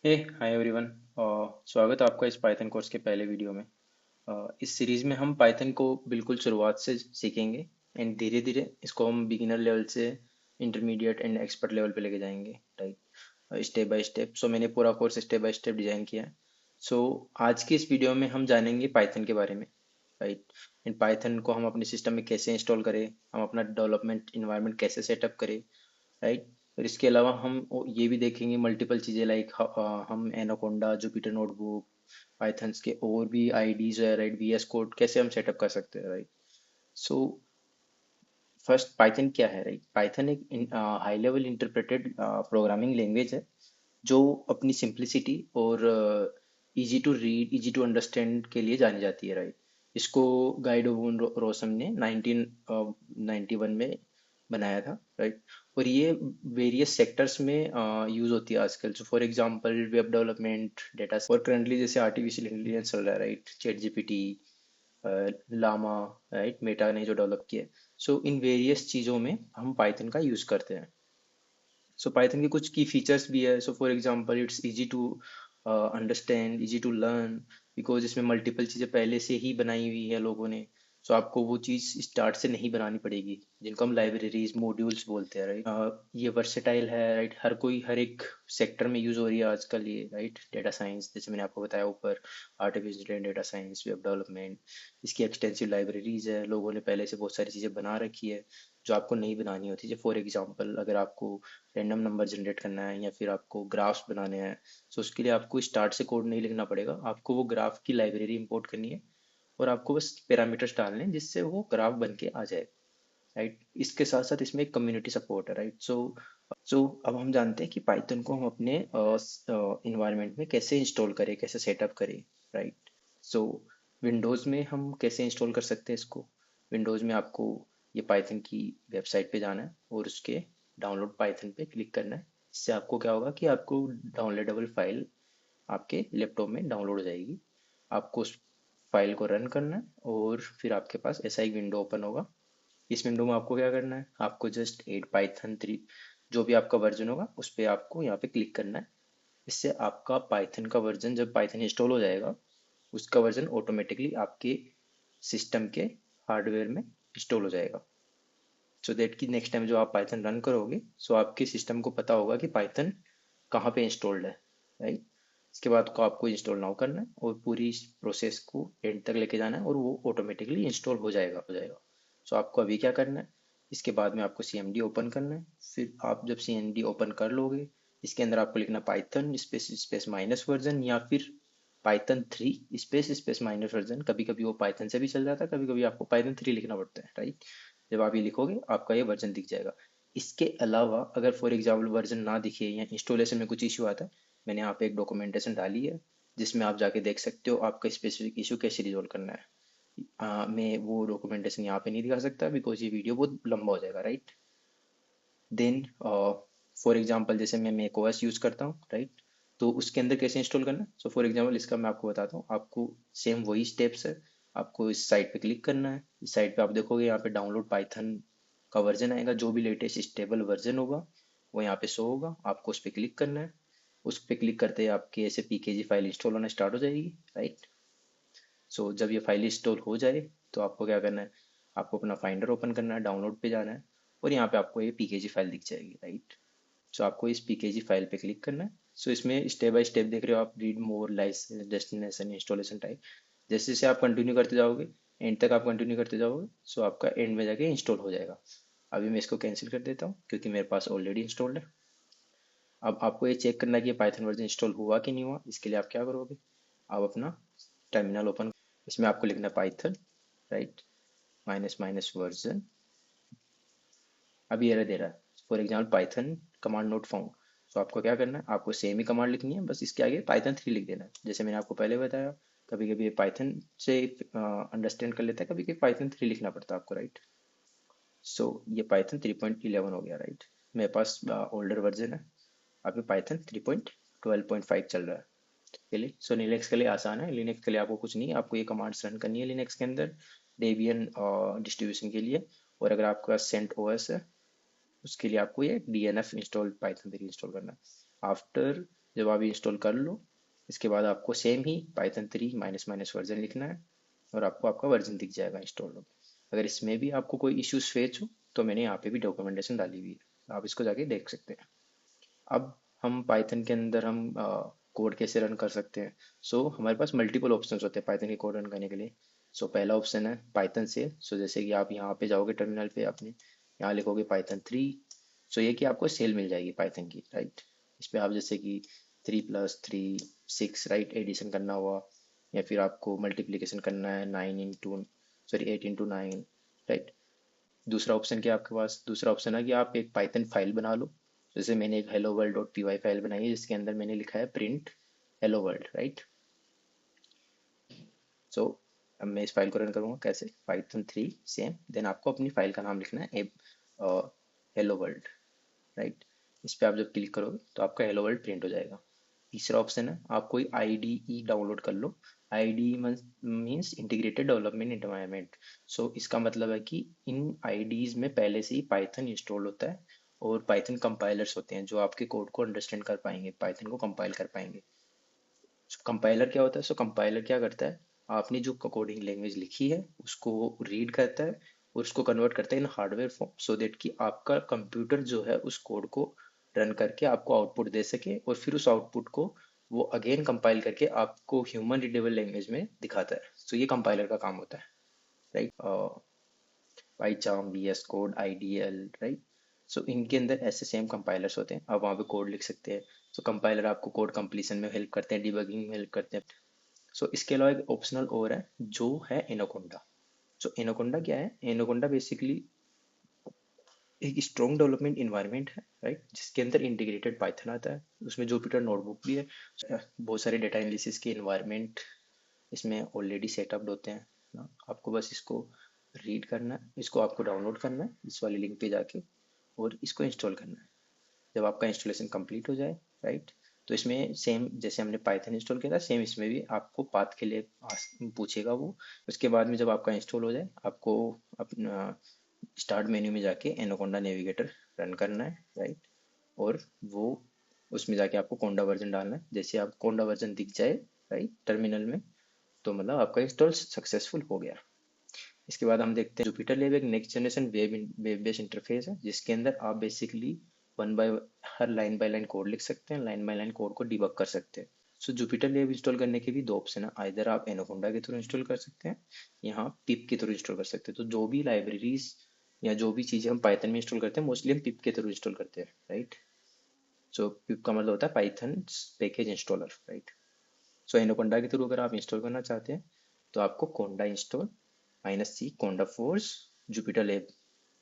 हे hi everyone. स्वागत है आपका इस पाइथन कोर्स के पहले वीडियो में। इस सीरीज में हम पाइथन को बिल्कुल शुरुआत से सीखेंगे एंड धीरे धीरे इसको हम बिगिनर लेवल से इंटरमीडिएट एंड एक्सपर्ट लेवल पे लेके जाएंगे, राइट, स्टेप बाय स्टेप। सो मैंने पूरा course step by step design किया है। सो आज की इस वीडियो में हम जानेंगे पाइथन के बारे में, राइट। एंड पाइथन को हम अपने सिस्टम में कैसे इंस्टॉल करें, हम अपना डेवलपमेंट इन्वायरमेंट कैसे सेटअप करें, राइट। और इसके अलावा हम ये भी देखेंगे मल्टीपल चीज़ें लाइक हम एनाकोंडा, जुपिटर नोटबुक, पाइथन्स के और भी आईडीज है, राइट, वीएस कोड कैसे हम सेटअप कर सकते हैं, राइट। सो फर्स्ट पाइथन क्या है, राइट। पाइथन एक high level interpreted programming language है जो अपनी सिंप्लिसिटी और easy to read, easy to understand के लिए जानी जाती है, राइट। इसको गाइडो वोन रोसम ने 1991 में बनाया था, राइट। और ये वेरियस सेक्टर्स में यूज होती है आजकल। जो for example web development, data और करंटली जैसे आर्टिफिशियल इंटेलिजेंस चल रहा है, right, chat GPT, Llama, right, Meta ने जो डेवलप किया है। सो इन वेरियस चीज़ों में हम पाइथन का यूज़ करते हैं। सो पाइथन के कुछ की फीचर्स भी है। So for example it's easy to understand, easy to learn, because इसमें मल्टीपल चीज़ें पहले से ही बनाई हुई है लोगों ने। सो आपको वो चीज़ स्टार्ट से नहीं बनानी पड़ेगी, जिनको हम लाइब्रेरीज मॉड्यूल्स बोलते हैं, राइट। ये वर्सेटाइल है, राइट। हर कोई हर एक सेक्टर में यूज़ हो रही है आजकल ये, राइट। डेटा साइंस जैसे मैंने आपको बताया ऊपर, artificial data science, web development, इसकी एक्सटेंसिव लाइब्रेरीज है। लोगों ने पहले से बहुत सारी चीज़ें बना रखी है जो आपको नहीं बनानी होती। जैसे फॉर एग्जांपल अगर आपको रैंडम नंबर जनरेट करना है या फिर आपको ग्राफ्स बनाने हैं, तो उसके लिए आपको स्टार्ट से कोड नहीं लिखना पड़ेगा। आपको वो ग्राफ की लाइब्रेरी इंपोर्ट करनी है और आपको बस पैरामीटर्स डालने हैं जिससे वो ग्राफ बन के आ जाए, राइट। इसके साथ साथ इसमें एक कम्युनिटी सपोर्ट है, राइट। सो अब हम जानते हैं कि पाइथन को हम अपने इन्वायरमेंट में कैसे इंस्टॉल करें, कैसे सेटअप करें, राइट। सो विंडोज़ में हम कैसे इंस्टॉल कर सकते हैं इसको। विंडोज़ में आपको ये पाइथन की वेबसाइट पे जाना है और उसके डाउनलोड पाइथन पे क्लिक करना है। इससे आपको क्या होगा कि आपको डाउनलोडेबल फाइल आपके लैपटॉप में डाउनलोड हो जाएगी। आपको उस फाइल को रन करना है और फिर आपके पास ऐसा एक विंडो ओपन होगा। इस विंडो में आपको क्या करना है, आपको जस्ट एड पाइथन 3, जो भी आपका वर्जन होगा उस पर आपको यहाँ पे क्लिक करना है। इससे आपका पाइथन का वर्जन, जब पाइथन इंस्टॉल हो जाएगा, उसका वर्जन ऑटोमेटिकली आपके सिस्टम के हार्डवेयर में इंस्टॉल हो जाएगा। सो दैट कि नेक्स्ट टाइम जो आप पाइथन रन करोगे, सो आपके सिस्टम को पता होगा कि पाइथन कहाँ पे इंस्टॉल्ड है, राइट। इसके बाद को आपको इंस्टॉल नाउ करना है और पूरी प्रोसेस को एंड तक लेके जाना है और वो ऑटोमेटिकली इंस्टॉल हो जाएगा। सो आपको अभी क्या करना है, इसके बाद में आपको CMD ओपन करना है। फिर आप जब CMD ओपन कर लोगे, इसके अंदर आपको लिखना Python space space minus version या फिर Python 3 space space minus version. कभी कभी वो पाइथन से भी चल जाता है, कभी कभी आपको पाइथन 3 लिखना पड़ता है, राइट। जब आप ये लिखोगे आपका ये वर्जन दिख जाएगा। इसके अलावा अगर फॉर एग्जाम्पल वर्जन ना दिखे या इंस्टॉलेशन में कुछ इश्यू आता है, मैंने यहाँ पे एक डॉक्यूमेंटेशन डाली है जिसमें आप जाके देख सकते हो आपका स्पेसिफिक इशू कैसे रिजोल्व करना है। मैं वो डॉक्यूमेंटेशन यहाँ पे नहीं दिखा सकता बिकॉज ये वीडियो बहुत लंबा हो जाएगा, राइट। देन फॉर एग्जांपल जैसे मैं मैक ओएस यूज़ करता हूँ, राइट, तो उसके अंदर कैसे इंस्टॉल करना है। सो फॉर एग्जांपल इसका मैं आपको बताता हूँ। आपको सेम वही स्टेप्स है। आपको इस साइट पे क्लिक करना है। इस साइट पे आप देखोगे यहाँ पे डाउनलोड पाइथन का वर्जन आएगा, जो भी लेटेस्ट स्टेबल वर्जन होगा वो यहाँ पे शो होगा। आपको उस पर क्लिक करना है। उस पर क्लिक करते ही आपकी ऐसे पीकेजी फाइल इंस्टॉल होना स्टार्ट हो जाएगी, राइट। सो जब ये फाइल इंस्टॉल हो जाए तो आपको क्या करना है, आपको अपना फाइंडर ओपन करना है, डाउनलोड पे जाना है और यहाँ पे आपको ये पीकेजी फाइल दिख जाएगी, राइट। सो आपको इस पीकेजी फाइल पे क्लिक करना है। सो इसमें स्टेप बाय स्टेप देख रहे हो आप, read more, licence, destination, installation type. जैसे जैसे आप कंटिन्यू करते जाओगे, एंड तक आप कंटिन्यू करते जाओगे, सो आपका एंड में जाके इंस्टॉल हो जाएगा। अभी मैं इसको कैंसिल कर देता हूँ क्योंकि मेरे पास ऑलरेडी इंस्टॉल्ड है। अब आपको ये चेक करना है कि ये पाइथन वर्जन इंस्टॉल हुआ कि नहीं हुआ। इसके लिए आप क्या करोगे, आप अपना टर्मिनल ओपन, इसमें आपको लिखना Python, right, minus minus version. अभी एरर दे रहा है for example Python command not found. तो आपको क्या करना है, आपको सेम ही कमांड लिखनी है, बस इसके आगे पाइथन 3 लिख देना है। जैसे मैंने आपको पहले बताया, कभी कभी पाइथन से अंडरस्टैंड कर लेता है, कभी कभी पाइथन 3 लिखना पड़ता है आपको, राइट। सो ये पाइथन 3.11 हो गया, राइट। मेरे पास ओल्डर वर्जन है। अभी पाइथन 3.12.5 चल रहा है के लिए। सो लिनक्स के लिए आसान है। लिनक्स के लिए आपको कुछ नहीं, आपको ये कमांड्स रन करनी है लिनक्स के अंदर, डेबियन डिस्ट्रीब्यूशन के लिए। और अगर आपके पास सेंट ओएस है, उसके लिए आपको ये DNF इंस्टॉल पाइथन 3 इंस्टॉल करना है। आफ्टर जब आप इंस्टॉल कर लो, इसके बाद आपको सेम ही पाइथन 3 माइनस माइनस वर्जन लिखना है और आपको आपका वर्जन दिख जाएगा इंस्टॉल हो। अगर इसमें भी आपको कोई इश्यूज फेस हो तो मैंने यहाँ पे भी डॉक्यूमेंटेशन डाली हुई है, आप इसको जाके देख सकते हैं। अब हम पाइथन के अंदर हम कोड कैसे रन कर सकते हैं। हमारे पास मल्टीपल ऑप्शंस होते हैं पाइथन के कोड रन करने के लिए। पहला ऑप्शन है पाइथन से। जैसे कि आप यहाँ पे जाओगे टर्मिनल पे अपने, यहाँ लिखोगे पाइथन 3। ये कि आपको सेल मिल जाएगी पाइथन की, राइट। इस पे आप जैसे कि 3 + 3 6, राइट, एडिशन करना हुआ, या फिर आपको मल्टीप्लिकेशन करना है 8 × 9, राइट। दूसरा ऑप्शन क्या है आपके पास, दूसरा ऑप्शन है कि आप एक पाइथन फाइल बना लो। जैसे मैंने एक hello world dot py file बनाई है जिसके अंदर मैंने लिखा है प्रिंट hello world, राइट। सो अब मैं इस फाइल को रन करूँगा कैसे, पाइथन 3 सेम, देन आपको अपनी फाइल का नाम लिखना है hello world, राइट। इस पे आप जब क्लिक करोगे तो आपका हेलो वर्ल्ड प्रिंट हो जाएगा। तीसरा ऑप्शन है आप कोई IDE डाउनलोड कर लो। IDE means integrated development environment. इसका मतलब है कि इन IDEs में पहले से ही पाइथन इंस्टॉल होता है और पाइथन कंपाइलर्स होते हैं जो आपके कोड को अंडरस्टैंड कर पाएंगे, पाइथन को कंपाइल कर पाएंगे। कंपाइलर क्या होता है, कंपाइलर क्या करता है, आपने जो कोडिंग लैंग्वेज लिखी है उसको रीड करता है और उसको कन्वर्ट करता है इन हार्डवेयर फॉर्म, सो दैट कि आपका कंप्यूटर जो है उस कोड को रन करके आपको आउटपुट दे सके और फिर उस आउटपुट को वो अगेन कंपाइल करके आपको ह्यूमन रीडेबल लैंग्वेज में दिखाता है। ये कंपाइलर का काम होता है, right. PyCharm, VS code, IDL, right. इनके अंदर ऐसे सेम कंपाइलर्स होते हैं, आप वहाँ पे कोड लिख सकते हैं। कंपाइलर आपको कोड कंप्लीशन में हेल्प करते हैं, डिबगिंग में हेल्प करते हैं। इसके अलावा एक ऑप्शनल और है जो है एनाकोंडा। एनाकोंडा क्या है, एनाकोंडा बेसिकली एक स्ट्रॉन्ग डेवलपमेंट इन्वायरमेंट है, राइट, जिसके अंदर इंटीग्रेटेड पाइथन आता है, उसमें जुपिटर नोटबुक भी है। बहुत सारे डेटा एनालिसिस के इन्वायरमेंट इसमें ऑलरेडी सेटअप होते हैं ना, आपको बस इसको रीड करना है, इसको आपको डाउनलोड करना है इस वाले लिंक पे जाके और इसको इंस्टॉल करना है। जब आपका इंस्टॉलेशन कंप्लीट हो जाए, राइट, तो इसमें सेम जैसे हमने पाइथन इंस्टॉल किया था सेम इसमें भी आपको पाथ के लिए पूछेगा वो। उसके बाद में जब आपका इंस्टॉल हो जाए आपको अपना स्टार्ट मेन्यू में जाके एनाकोंडा नेविगेटर रन करना है, राइट। और वो उसमें जाके आपको कोंडा वर्जन डालना है। जैसे आप कोंडा वर्जन दिख जाए, राइट, टर्मिनल में, तो मतलब आपका इंस्टॉल सक्सेसफुल हो गया। इसके बाद हम देखते हैं जुपिटर लैब एक next generation web based interface है जिसके अंदर आप basically one by her line by line code लिख सकते हैं, लाइन बाय लाइन कोड को डिबग कर सकते हैं। जुपिटर लैब इंस्टॉल करने के भी दो ऑप्शन है, आइदर आप एनाकोंडा के थ्रू इंस्टॉल कर सकते हैं, यहाँ पिप के थ्रू इंस्टॉल कर सकते हैं। तो जो भी लाइब्रेरीज या जो भी चीज़ें हम पाइथन में इंस्टॉल करते हैं मोस्टली हम पिप के थ्रू इंस्टॉल करते हैं, राइट। पिप का मतलब होता है Python package installer, right. Anaconda के थ्रू अगर आप इंस्टॉल करना चाहते हैं तो आपको कोंडा इंस्टॉल -C कोंडा फोर्स जुपिटर लैब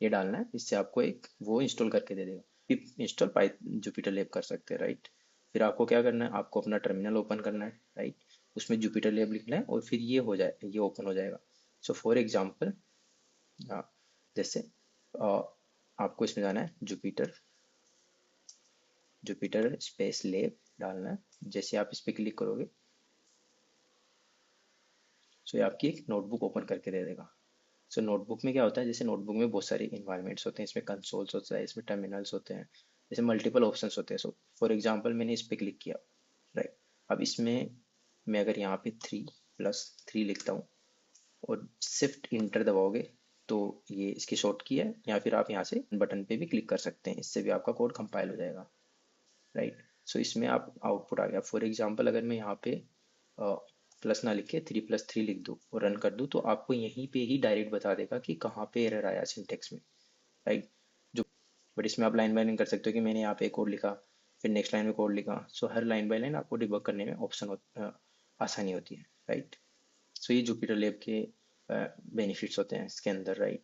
ये डालना है, इससे आपको एक वो इंस्टॉल करके दे देगा। पिप इंस्टॉल पाई जुपिटर लैब कर सकते हैं, राइट। फिर आपको क्या करना है, आपको अपना टर्मिनल ओपन करना है, राइट, उसमें जुपिटर लैब लिखना है और फिर ये हो जाए, ये ओपन हो जाएगा। फॉर एग्जाम्पल जैसे आपको इसमें जाना है जुपिटर जुपिटर स्पेस लैब डालना है। जैसे आप इस पर क्लिक करोगे ये आपकी एक नोटबुक ओपन करके दे देगा। नोटबुक में क्या होता है, जैसे नोटबुक में बहुत सारे इन्वायरमेंट्स होते हैं, इसमें कंसोल्स होता है, इसमें टर्मिनल्स होते हैं, जैसे मल्टीपल ऑप्शंस होते हैं। फॉर एग्जांपल मैंने इस पर क्लिक किया, राइट। अब इसमें मैं अगर यहाँ पे 3 + 3 लिखता हूँ और शिफ्ट इंटर दबाओगे तो ये इसकी शॉर्ट की है, या फिर आप यहाँ से बटन पे भी क्लिक कर सकते हैं, इससे भी आपका कोड कंपाइल हो जाएगा, राइट। इसमें आप आउटपुट आ गया। फॉर एग्जाम्पल अगर मैं यहाँ पे प्लस ना लिख के 3 + 3 लिख दूँ और रन कर दूँ तो आपको यहीं पे ही डायरेक्ट बता देगा कि कहाँ पे एरर आया सिंटेक्स में, राइट। जो बट इसमें आप लाइन बाय लाइन कर सकते हो कि मैंने यहाँ पे कोड लिखा फिर नेक्स्ट लाइन में कोड लिखा। हर लाइन बाय लाइन आपको डिबग करने में आसानी होती है, राइट। ये जुपिटर लैब के बेनिफिट्स होते हैं इसके अंदर, राइट।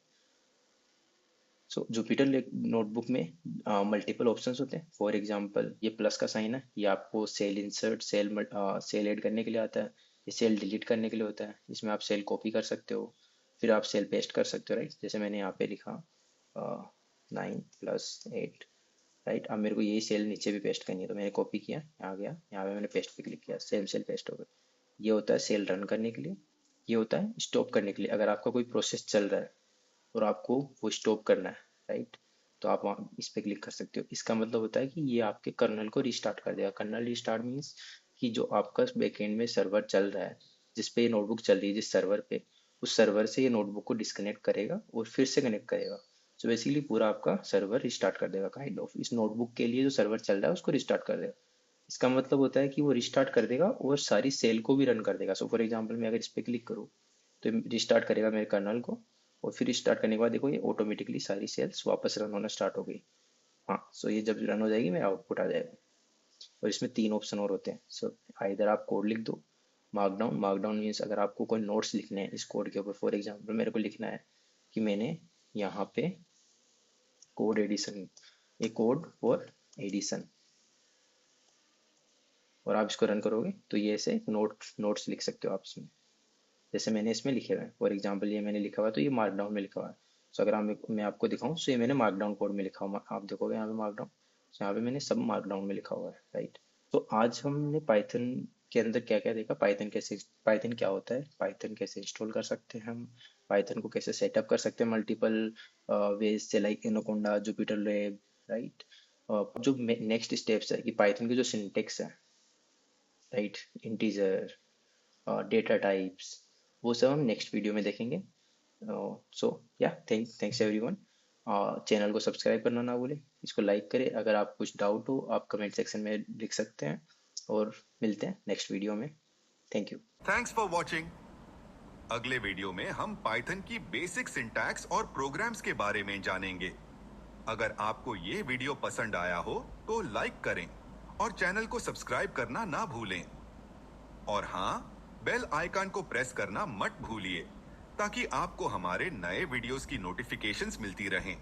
जुपिटर नोटबुक में मल्टीपल ऑप्शंस होते हैं। फॉर एग्जांपल ये प्लस का साइन है, ये आपको सेल इंसर्ट, सेल ऐड करने के लिए आता है, ये सेल डिलीट करने के लिए होता है, इसमें आप सेल कॉपी कर सकते हो, फिर आप सेल पेस्ट कर सकते हो, राइट। जैसे मैंने यहाँ पे लिखा 9 + 8, राइट। अब मेरे को यही सेल नीचे भी पेस्ट करनी है तो मैंने कॉपी किया, यहाँ गया, यहाँ पे मैंने पेस्ट पे क्लिक किया, सेम सेल पेस्ट हो गया। ये होता है सेल रन करने के लिए, ये होता है स्टॉप करने के लिए, अगर आपका कोई प्रोसेस चल रहा है और आपको वो स्टॉप करना है, राइट। तो आप वहाँ इस पे क्लिक कर सकते हो। इसका मतलब होता है कि ये आपके कर्नल को रिस्टार्ट कर देगा। कर्नल रिस्टार्ट मीन्स कि जो आपका बैकएंड में सर्वर चल रहा है, जिस पे ये नोटबुक चल रही है, जिस सर्वर पे, उस सर्वर से ये नोटबुक को डिस्कनेक्ट करेगा और फिर से कनेक्ट करेगा। सो बेसिकली पूरा आपका सर्वर रिस्टार्ट कर देगा, काइंड ऑफ इस नोटबुक के लिए जो सर्वर चल रहा है उसको रिस्टार्ट कर देगा। इसका मतलब होता है कि वो रिस्टार्ट कर देगा और सारी सेल को भी रन कर देगा। सो फॉर एग्जांपल मैं अगर इस पे क्लिक करूँ तो रिस्टार्ट करेगा मेरे कर्नल को, और फिर रिस्टार्ट करने के बाद देखो ये ऑटोमेटिकली सारी सेल्स वापस रन होना स्टार्ट हो गई। हाँ, सो ये जब रन हो जाएगी मेरा आउटपुट आ जाएगा। और इसमें तीन ऑप्शन और होते हैं। सो इधर आप कोड लिख दो, मार्कडाउन। मार्कडाउन मीन्स अगर आपको कोई नोट्स लिखने हैं इस कोड के ऊपर, फॉर एग्जांपल मेरे को लिखना है कि मैंने यहाँ पे कोड एडिशन, ये कोड फॉर एडिशन, और आप इसको रन करोगे तो ये ऐसे नोट्स लिख सकते हो आप इसमें, जैसे मैंने इसमें लिखे हुए हैं। फॉर एग्जांपल ये मैंने लिखा हुआ है तो ये मार्कडाउन में लिखा हुआ है। सो अगर मैं आपको दिखाऊं तो ये मैंने मार्कडाउन कोड में लिखा हुआ, आप देखोगे यहाँ पे मार्कडाउन, यहाँ पे मैंने सब मार्कडाउन में लिखा हुआ है, राइट। तो आज हमने पाइथन के अंदर क्या क्या देखा, पाइथन क्या होता है, पाइथन कैसे इंस्टॉल कर सकते हैं हम, पाइथन को कैसे सेटअप कर सकते हैं मल्टीपल वेज से, like anaconda, Jupiter lab, right. जो नेक्स्ट स्टेप्स है कि पाइथन के जो सिंटेक्स है, राइट, इंटीजर, डेटा टाइप्स, वो सब हम नेक्स्ट वीडियो में देखेंगे। सो या थैंक्स एवरीवन। चैनल को सब्सक्राइब करना ना भूलें, इसको लाइक करें। अगर आप कुछ डाउट हो आप कमेंट सेक्शन में लिख सकते हैं, और मिलते हैं नेक्स्ट वीडियो में। Thank you. Thanks for watching. अगले वीडियो में हम पाइथन की बेसिक सिंटैक्स और प्रोग्राम्स के बारे में जानेंगे। अगर आपको ये वीडियो पसंद आया हो तो लाइक करें और चैनल को सब्सक्राइब करना ना भूलें। और हाँ, बेल आइकन को प्रेस करना मत भूलिए ताकि आपको हमारे नए वीडियोस की नोटिफिकेशंस मिलती रहें।